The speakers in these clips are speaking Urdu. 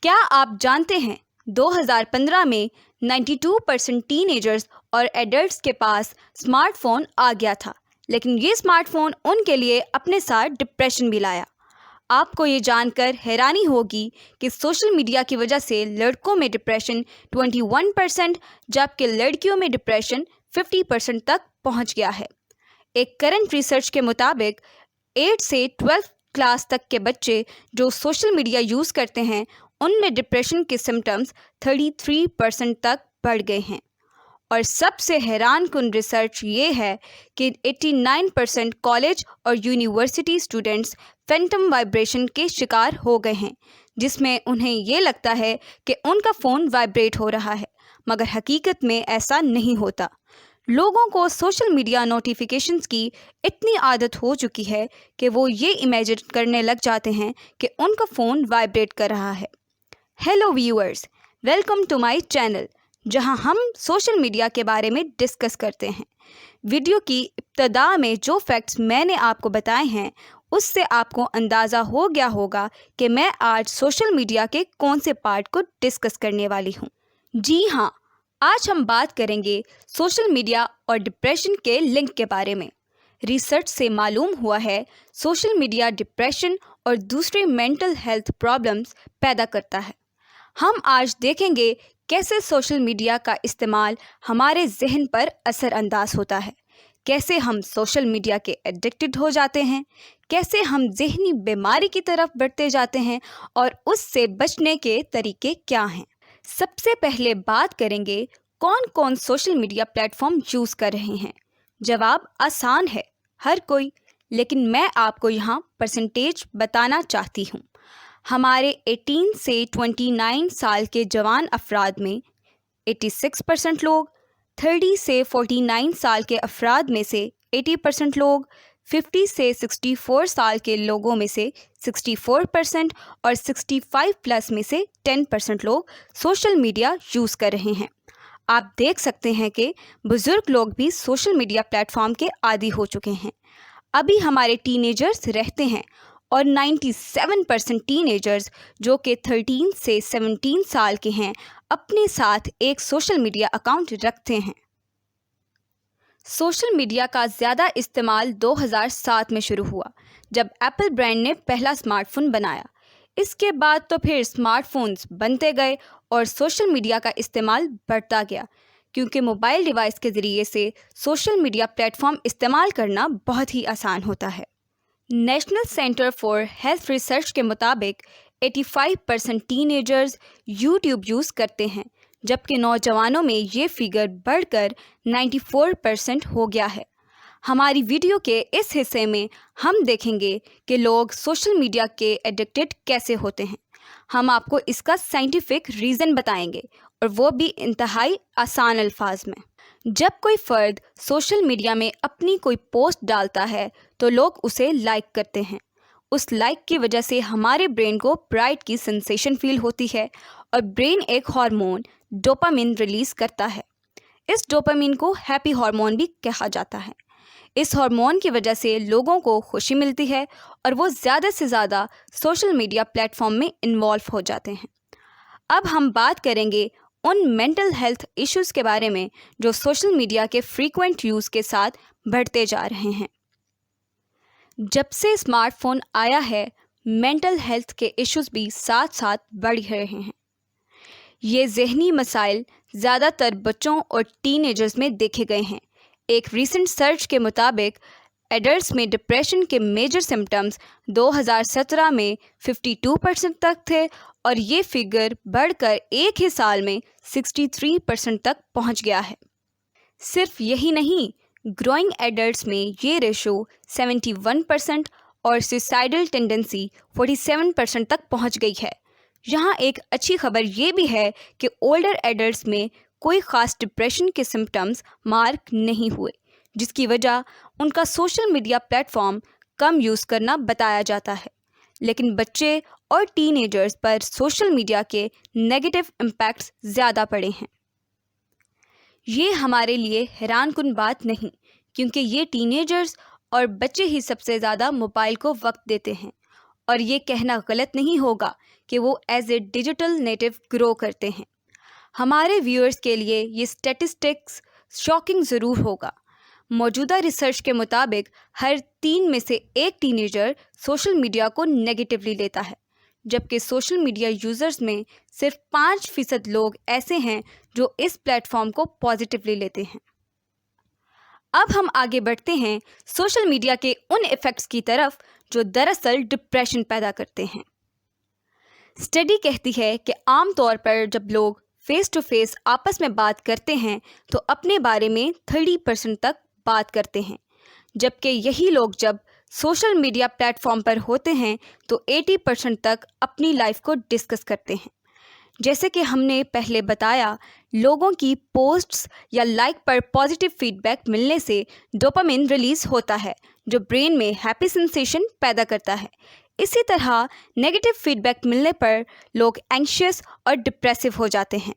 کیا آپ جانتے ہیں 2015 میں 92% ٹین ایجرز اور ایڈلٹس کے پاس اسمارٹ فون آ گیا تھا، لیکن یہ اسمارٹ فون ان کے لیے اپنے ساتھ ڈپریشن بھی لایا۔ آپ کو یہ جان کر حیرانی ہوگی کہ سوشل میڈیا کی وجہ سے لڑکوں میں ڈپریشن 21% جبکہ لڑکیوں میں ڈپریشن 50% تک پہنچ گیا ہے۔ ایک کرنٹ ریسرچ کے مطابق 8 سے 12 کلاس تک کے بچے جو سوشل میڈیا یوز کرتے ہیں ان میں ڈپریشن کے سمٹمز 33% تک بڑھ گئے ہیں، اور سب سے حیران کن ریسرچ یہ ہے کہ 89% کالج اور یونیورسٹی اسٹوڈنٹس فینٹم وائبریشن کے شکار ہو گئے ہیں، جس میں انہیں یہ لگتا ہے کہ ان کا فون وائبریٹ ہو رہا ہے، مگر حقیقت میں ایسا نہیں ہوتا۔ لوگوں کو سوشل میڈیا نوٹیفیکیشنز کی اتنی عادت ہو چکی ہے کہ وہ یہ امیجن کرنے لگ جاتے ہیں کہ ان کا فون وائبریٹ کر رہا ہے۔ Hello viewers, welcome to my channel, جہاں ہم سوشل میڈیا کے بارے میں ڈسکس کرتے ہیں۔ ویڈیو کی ابتدا میں جو فیکٹس میں نے آپ کو بتائے ہیں اس سے آپ کو اندازہ ہو گیا ہوگا کہ میں آج سوشل میڈیا کے کون سے پارٹ کو ڈسکس کرنے والی ہوں۔ جی ہاں، آج ہم بات کریں گے سوشل میڈیا اور ڈپریشن کے لنک کے بارے میں۔ ریسرچ سے معلوم ہوا ہے سوشل میڈیا ڈپریشن اور دوسرے مینٹل ہیلتھ پرابلمس پیدا کرتا ہے۔ ہم آج دیکھیں گے کیسے سوشل میڈیا کا استعمال ہمارے ذہن پر اثر انداز ہوتا ہے، کیسے ہم سوشل میڈیا کے ایڈکٹڈ ہو جاتے ہیں، کیسے ہم ذہنی بیماری کی طرف بڑھتے جاتے ہیں اور اس سے بچنے کے طریقے کیا ہیں۔ سب سے پہلے بات کریں گے کون کون social media plate form use کر رہے ہیں۔ جواب آسان ہے، ہر کوئی، لیکن میں آپ کو یہاں پرسنٹیج بتانا چاہتی ہوں۔ ہمارے 18 سے 29 سال کے جوان افراد میں 86% لوگ، 30 سے 49 سال کے افراد میں سے 80% لوگ، 50 سے 64 سال کے لوگوں میں سے 64% اور 65 پلس میں سے 10% لوگ سوشل میڈیا یوز کر رہے ہیں۔ آپ دیکھ سکتے ہیں کہ بزرگ لوگ بھی سوشل میڈیا پلیٹ فارم کے عادی ہو چکے ہیں۔ ابھی ہمارے ٹین ایجرز رہتے ہیں اور 97% ٹین ایجرز جو کہ 13 سے 17 سال کے ہیں اپنے ساتھ ایک سوشل میڈیا اکاؤنٹ رکھتے ہیں۔ سوشل میڈیا کا زیادہ استعمال 2007 میں شروع ہوا جب ایپل برانڈ نے پہلا اسمارٹ فون بنایا۔ اس کے بعد تو پھر اسمارٹ فونز بنتے گئے اور سوشل میڈیا کا استعمال بڑھتا گیا، کیونکہ موبائل ڈیوائس کے ذریعے سے سوشل میڈیا پلیٹ فارم استعمال کرنا بہت ہی آسان ہوتا ہے۔ National centre for health research کے مطابق 85% ٹین ایجرز یوٹیوب یوز کرتے ہیں، جبکہ نوجوانوں میں یہ فگر بڑھ کر 94% ہو گیا ہے۔ ہماری ویڈیو کے اس حصے میں ہم دیکھیں گے کہ لوگ سوشل میڈیا کے ایڈکٹڈ کیسے ہوتے ہیں۔ ہم آپ کو اس کا سائنٹیفک ریزن بتائیں گے، اور وہ بھی انتہائی آسان الفاظ میں۔ جب کوئی فرد سوشل میڈیا میں اپنی کوئی پوسٹ ڈالتا ہے تو لوگ اسے لائک کرتے ہیں۔ اس لائک کی وجہ سے ہمارے برین کو پرائڈ کی سینسیشن فیل ہوتی ہے، اور برین ایک ہارمون ڈوپامین ریلیز کرتا ہے۔ اس ڈوپامین کو ہیپی ہارمون بھی کہا جاتا ہے۔ اس ہارمون کی وجہ سے لوگوں کو خوشی ملتی ہے اور وہ زیادہ سے زیادہ سوشل میڈیا پلیٹ فارم میں انوالو ہو جاتے ہیں۔ اب ہم بات کریں گے ان مینٹل ہیلتھ ایشوز کے بارے میں جو سوشل میڈیا کے فریکوینٹ یوز کے ساتھ بڑھتے جا رہے ہیں۔ جب سے اسمارٹ فون آیا ہے، مینٹل ہیلتھ کے ایشوز بھی ساتھ ساتھ بڑھ رہے ہیں۔ یہ ذہنی مسائل زیادہ تر بچوں اور ٹین ایجرز میں دیکھے گئے ہیں۔ ایک ریسنٹ سرچ کے مطابق ایڈلٹس میں ڈپریشن کے میجر سمٹمز 2017 میں 52% تک تھے، اور یہ فگر بڑھ کر ایک ہی سال میں 63% تک پہنچ گیا ہے۔ صرف یہی نہیں، گروئنگ ایڈلٹس میں یہ ریشو 71% اور سوسائڈل ٹینڈنسی 47% تک پہنچ گئی ہے۔ یہاں ایک اچھی خبر یہ بھی ہے کہ اولڈر ایڈلٹس میں کوئی خاص ڈپریشن کے سمٹمز مارک نہیں ہوئے، جس کی وجہ ان کا سوشل میڈیا پلیٹ فارم کم یوز کرنا بتایا جاتا ہے۔ لیکن بچے اور ٹین ایجرز پر سوشل میڈیا کے نیگیٹو امپیکٹس زیادہ پڑے ہیں۔ یہ ہمارے لیے حیران کن بات نہیں، کیونکہ یہ ٹین ایجرز اور بچے ہی سب سے زیادہ موبائل کو وقت دیتے ہیں، اور یہ کہنا غلط نہیں ہوگا کہ وہ ایز اے ڈیجیٹل نیٹو گرو کرتے ہیں۔ ہمارے ویورز کے لیے یہ اسٹیٹسٹکس شاکنگ ضرور ہوگا۔ موجودہ ریسرچ کے مطابق ہر 3 میں سے 1 ٹین ایجر سوشل میڈیا کو نیگیٹیولی لیتا ہے، جبکہ سوشل میڈیا یوزرز میں صرف 5% لوگ ایسے ہیں جو اس پلیٹ فارم کو پازیٹیولی لیتے ہیں۔ اب ہم آگے بڑھتے ہیں سوشل میڈیا کے ان ایفیکٹس کی طرف جو دراصل ڈپریشن پیدا کرتے ہیں۔ اسٹڈی کہتی ہے کہ عام طور پر جب لوگ فیس ٹو فیس آپس میں بات کرتے ہیں تو اپنے بارے میں 30% تک بات کرتے ہیں، جبکہ یہی لوگ جب سوشل میڈیا پلیٹ فارم پر ہوتے ہیں تو 80% تک اپنی لائف کو ڈسکس کرتے ہیں۔ جیسے کہ ہم نے پہلے بتایا، لوگوں کی پوسٹس یا لائک پر پازیٹیو فیڈ بیک ملنے سے ڈوپامین ریلیز ہوتا ہے جو برین میں ہیپی سینسیشن پیدا کرتا ہے۔ اسی طرح نیگیٹو فیڈ بیک ملنے پر لوگ اینکشیس اور ڈپریسو ہو جاتے ہیں۔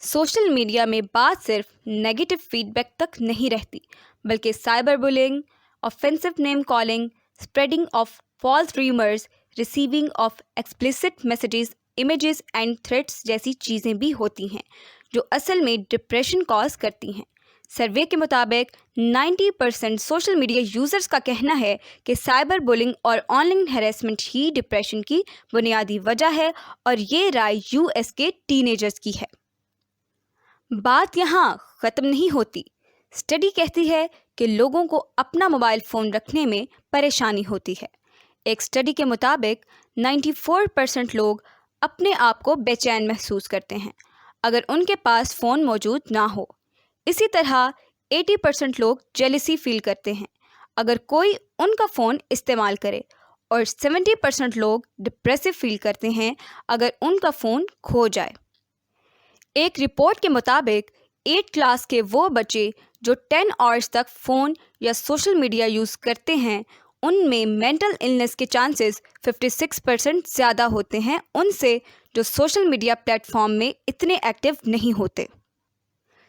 سوشل میڈیا میں بات صرف نیگیٹو فیڈ بیک تک نہیں رہتی، بلکہ cyber bullying, آفینسو name calling, spreading of false rumours, receiving of explicit messages, images and threats جیسی چیزیں بھی ہوتی ہیں جو اصل میں ڈپریشن کاز کرتی ہیں۔ سروے کے مطابق 90% سوشل میڈیا یوزرز کا کہنا ہے کہ سائبر بولنگ اور on line harassment he depression کی بنیادی وجہ ہے، اور یہ رائے US کے ٹین ایجرز کی ہے۔ بات یہاں ختم نہیں ہوتی۔ اسٹڈی کہتی ہے کہ لوگوں کو اپنا موبائل فون رکھنے میں پریشانی ہوتی ہے۔ ایک اسٹڈی کے مطابق 94% لوگ اپنے آپ کو بے چین محسوس کرتے ہیں اگر ان کے پاس فون موجود نہ ہو۔ اسی طرح 80% لوگ جیلسی فیل کرتے ہیں اگر کوئی ان کا فون استعمال کرے، اور 70% لوگ ڈپریسو فیل کرتے ہیں اگر ان کا فون کھو جائے۔ ایک رپورٹ کے مطابق 8 کلاس کے وہ بچے جو 10 آورز تک فون یا سوشل میڈیا یوز کرتے ہیں، ان میں مینٹل النس کے چانسز 56% زیادہ ہوتے ہیں ان سے جو سوشل میڈیا پلیٹ فارم میں اتنے ایکٹیو نہیں ہوتے۔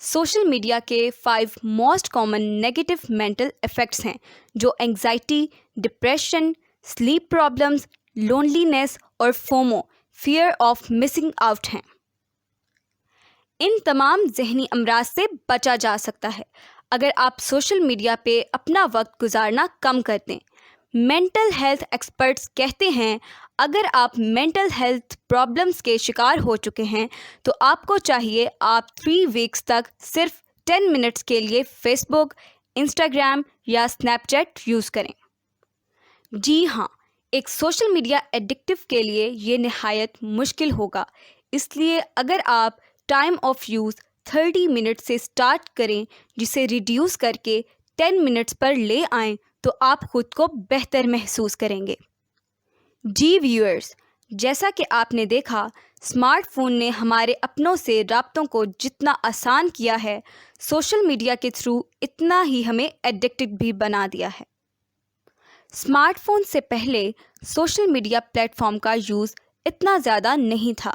سوشل میڈیا کے 5 most common negative mental effects ہیں جو anxiety, depression, sleep problems, loneliness اور FOMO, fear of missing out ہیں۔ ان تمام ذہنی امراض سے بچا جا سکتا ہے اگر آپ سوشل میڈیا پہ اپنا وقت گزارنا کم کر دیں۔ مینٹل ہیلتھ ایکسپرٹس کہتے ہیں اگر آپ مینٹل ہیلتھ پرابلمس کے شکار ہو چکے ہیں تو آپ کو چاہیے آپ 3 ویکس تک صرف 10 منٹس کے لیے فیس بک، انسٹاگرام یا اسنیپ چیٹ یوز کریں۔ جی ہاں، ایک سوشل میڈیا ایڈکٹو کے لیے یہ نہایت مشکل ہوگا، اس لیے اگر آپ ٹائم آف یوز 30 منٹ سے سٹارٹ کریں جسے ریڈیوس کر کے 10 منٹس پر لے آئیں تو آپ خود کو بہتر محسوس کریں گے۔ جی ویورز، جیسا کہ آپ نے دیکھا، اسمارٹ فون نے ہمارے اپنوں سے رابطوں کو جتنا آسان کیا ہے، سوشل میڈیا کے تھرو اتنا ہی ہمیں ایڈکٹڈ بھی بنا دیا ہے۔ اسمارٹ فون سے پہلے سوشل میڈیا پلیٹ فارم کا یوز اتنا زیادہ نہیں تھا،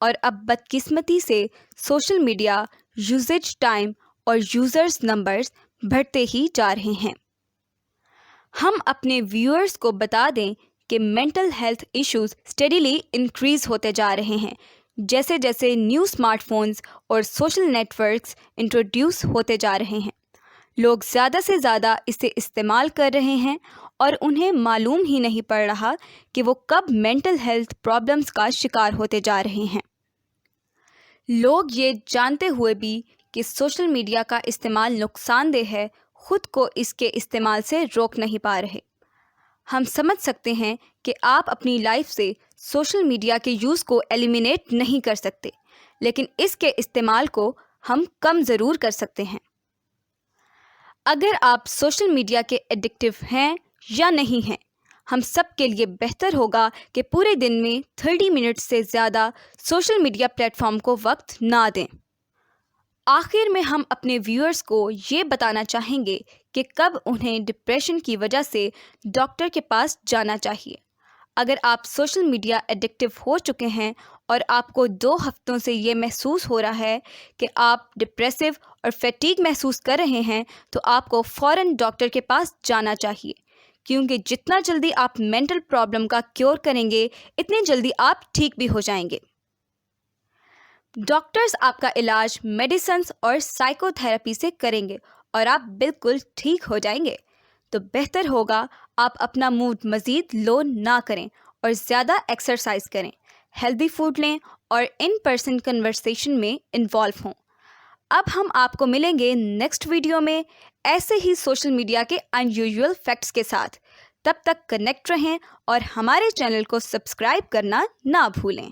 اور اب بدقسمتی سے سوشل میڈیا یوزیج ٹائم اور یوزرز نمبرز بڑھتے ہی جا رہے ہیں۔ ہم اپنے ویورز کو بتا دیں کہ mental health issues steadily increase ہوتے جا رہے ہیں جیسے جیسے نیو اسمارٹ فونز اور سوشل نیٹ ورکس انٹروڈیوس ہوتے جا رہے ہیں۔ لوگ زیادہ سے زیادہ اسے استعمال کر رہے ہیں اور انہیں معلوم ہی نہیں پڑ رہا کہ وہ کب مینٹل ہیلتھ پرابلمس کا شکار ہوتے جا رہے ہیں۔ لوگ یہ جانتے ہوئے بھی کہ سوشل میڈیا کا استعمال نقصان دہ ہے، خود کو اس کے استعمال سے روک نہیں پا رہے۔ ہم سمجھ سکتے ہیں کہ آپ اپنی لائف سے سوشل میڈیا کے یوز کو ایلیمینیٹ نہیں کر سکتے، لیکن اس کے استعمال کو ہم کم ضرور کر سکتے ہیں۔ اگر آپ سوشل میڈیا کے ایڈکٹیو ہیں یا نہیں ہیں، ہم سب کے لیے بہتر ہوگا کہ پورے دن میں 30 منٹ سے زیادہ سوشل میڈیا پلیٹ فارم کو وقت نہ دیں۔ آخر میں ہم اپنے ویورز کو یہ بتانا چاہیں گے کہ کب انہیں ڈپریشن کی وجہ سے ڈاکٹر کے پاس جانا چاہیے۔ اگر آپ سوشل میڈیا ایڈکٹیو ہو چکے ہیں اور آپ کو 2 ہفتوں سے یہ محسوس ہو رہا ہے کہ آپ ڈپریسو اور فیٹیگ محسوس کر رہے ہیں تو آپ کو فوراً ڈاکٹر کے پاس جانا چاہیے، کیونکہ جتنا جلدی آپ مینٹل پرابلم کا کیور کریں گے اتنی جلدی آپ ٹھیک بھی ہو جائیں گے۔ ڈاکٹرز آپ کا علاج میڈیسنز اور سائیکو تھراپی سے کریں گے اور آپ بالکل ٹھیک ہو جائیں گے۔ تو بہتر ہوگا آپ اپنا موڈ مزید لو نہ کریں اور زیادہ ایکسرسائز کریں، ہیلدی فوڈ لیں اور ان پرسن کنورسیشن میں انوالو ہوں۔ اب ہم آپ کو ملیں گے نیکسٹ ویڈیو میں ایسے ہی سوشل میڈیا کے ان یوزول فیکٹس کے ساتھ۔ تب تک کنیکٹ رہیں اور ہمارے چینل کو سبسکرائب کرنا نہ بھولیں۔